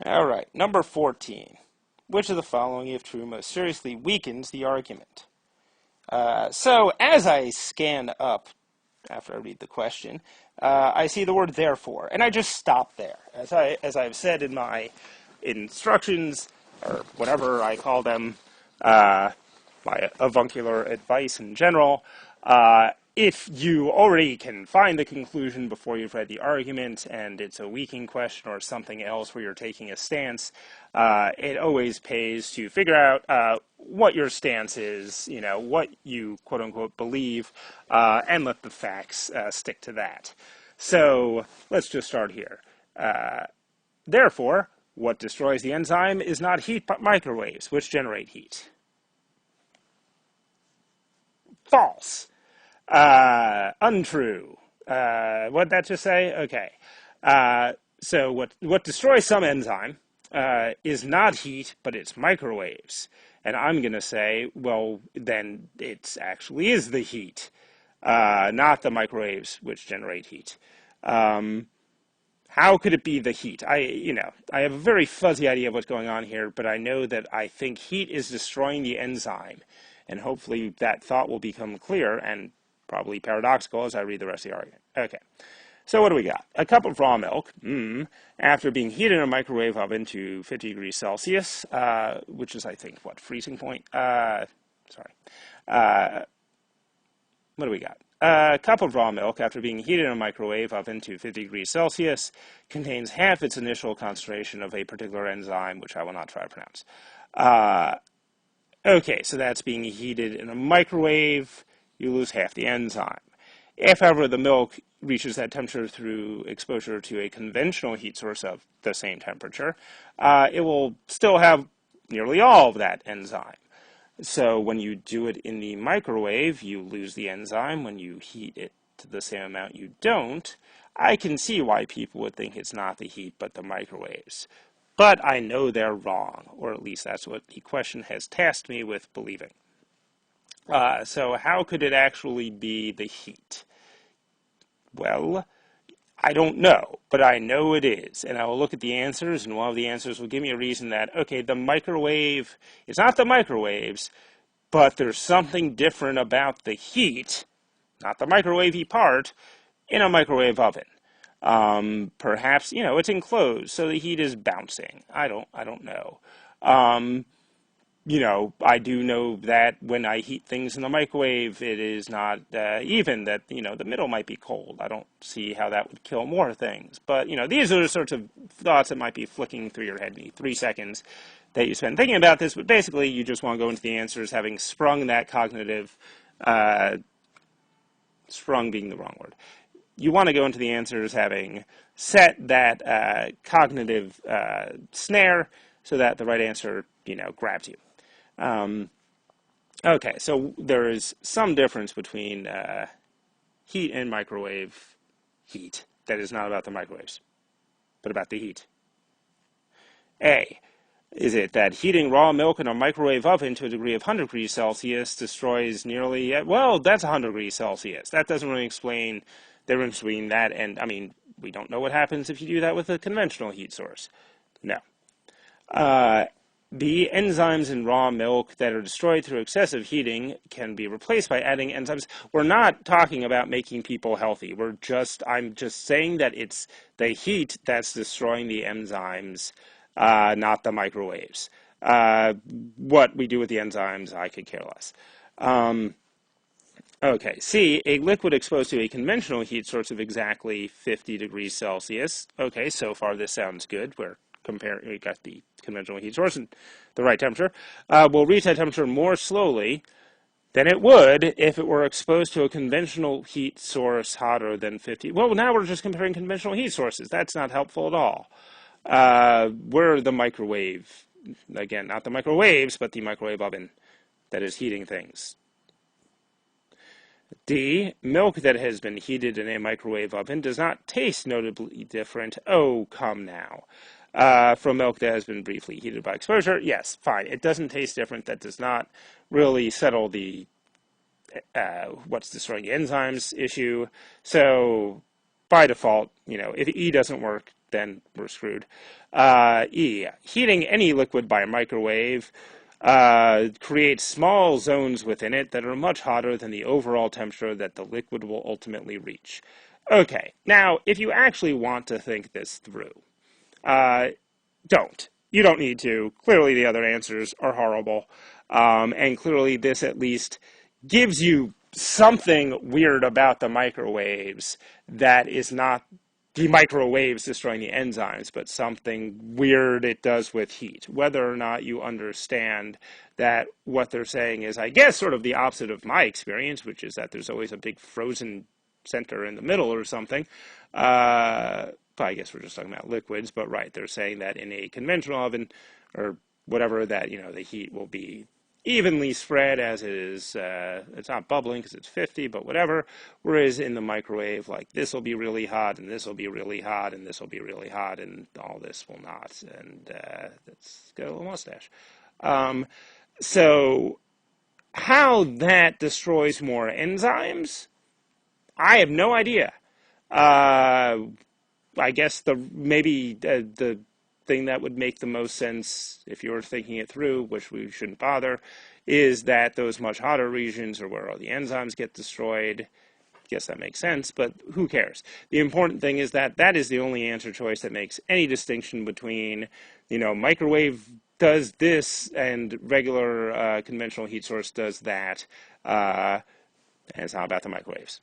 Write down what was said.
All right, number 14. Which of the following, if true, most seriously weakens the argument? So as I scan up after I read the question, I see the word therefore, and I just stop there. As I've said in my instructions, or whatever I call them, my avuncular advice in general, if you already can find the conclusion before you've read the argument and it's a weakening question or something else where you're taking a stance, it always pays to figure out what your stance is, what you quote-unquote believe, and let the facts stick to that. So let's just start here. Therefore, what destroys the enzyme is not heat but microwaves, which generate heat. False. Untrue. What'd that just say? Okay. So what destroys some enzyme is not heat, but it's microwaves. And I'm going to say, well, then it actually is the heat, not the microwaves which generate heat. How could it be the heat? I have a very fuzzy idea of what's going on here, but I know that I think heat is destroying the enzyme. And hopefully that thought will become clear and probably paradoxical as I read the rest of the argument. Okay, so what do we got? A cup of raw milk, after being heated in a microwave oven to 50 degrees Celsius, which is, I think, what, freezing point? What do we got? A cup of raw milk, after being heated in a microwave oven to 50 degrees Celsius, contains half its initial concentration of a particular enzyme, which I will not try to pronounce. Okay, so that's being heated in a microwave. You lose half the enzyme. If, however, the milk reaches that temperature through exposure to a conventional heat source of the same temperature, it will still have nearly all of that enzyme. So when you do it in the microwave, you lose the enzyme. When you heat it to the same amount, you don't. I can see why people would think it's not the heat, but the microwaves. But I know they're wrong, or at least that's what the question has tasked me with believing. So how could it actually be the heat? Well, I don't know, but I know it is. And I will look at the answers, and one of the answers will give me a reason that, okay, the microwave, it's not the microwaves, but there's something different about the heat, not the microwavy part, in a microwave oven. Perhaps, it's enclosed, so the heat is bouncing. I don't know. I do know that when I heat things in the microwave, it is not even, that, the middle might be cold. I don't see how that would kill more things. But, these are the sorts of thoughts that might be flicking through your head in the 3 seconds that you spend thinking about this. But basically, you just want to go into the answers having sprung that cognitive, sprung being the wrong word. You want to go into the answers having set that cognitive snare so that the right answer, grabs you. Okay, so there is some difference between heat and microwave heat that is not about the microwaves, but about the heat. A, is it that heating raw milk in a microwave oven to a degree of 100 degrees Celsius destroys nearly, well, that's 100 degrees Celsius. That doesn't really explain the difference between that and, we don't know what happens if you do that with a conventional heat source. No. The enzymes in raw milk that are destroyed through excessive heating can be replaced by adding enzymes. We're not talking about making people healthy. I'm just saying that it's the heat that's destroying the enzymes, not the microwaves. What we do with the enzymes, I could care less. Okay, C, a liquid exposed to a conventional heat source of exactly 50 degrees Celsius. Okay, so far this sounds good. We got the conventional heat source and the right temperature. Will reach that temperature more slowly than it would if it were exposed to a conventional heat source hotter than 50. Well, now we're just comparing conventional heat sources. That's not helpful at all. We're the microwave. Again, not the microwaves, but the microwave oven that is heating things. D, milk that has been heated in a microwave oven does not taste notably different. Oh, come now. From milk that has been briefly heated by exposure. Yes, fine. It doesn't taste different. That does not really settle the what's destroying the enzymes issue. So by default, if E doesn't work, then we're screwed. E, heating any liquid by a microwave creates small zones within it that are much hotter than the overall temperature that the liquid will ultimately reach. Okay, now, if you actually want to think this through, don't. You don't need to. Clearly, the other answers are horrible. And clearly, this at least gives you something weird about the microwaves that is not the microwaves destroying the enzymes, but something weird it does with heat. Whether or not you understand that what they're saying is, I guess, sort of the opposite of my experience, which is that there's always a big frozen center in the middle or something. I guess we're just talking about liquids, but right, they're saying that in a conventional oven or whatever, that, you know, the heat will be evenly spread as it is. It's not bubbling because it's 50, but whatever. Whereas in the microwave, like, this will be really hot, and this will be really hot, and this will be really hot, and all this will not. And that's got a little mustache. So how that destroys more enzymes, I have no idea. I guess the thing that would make the most sense if you were thinking it through, which we shouldn't bother, is that those much hotter regions are where all the enzymes get destroyed. I guess that makes sense, but who cares? The important thing is that that is the only answer choice that makes any distinction between, you know, microwave does this and regular conventional heat source does that. And it's not about the microwaves.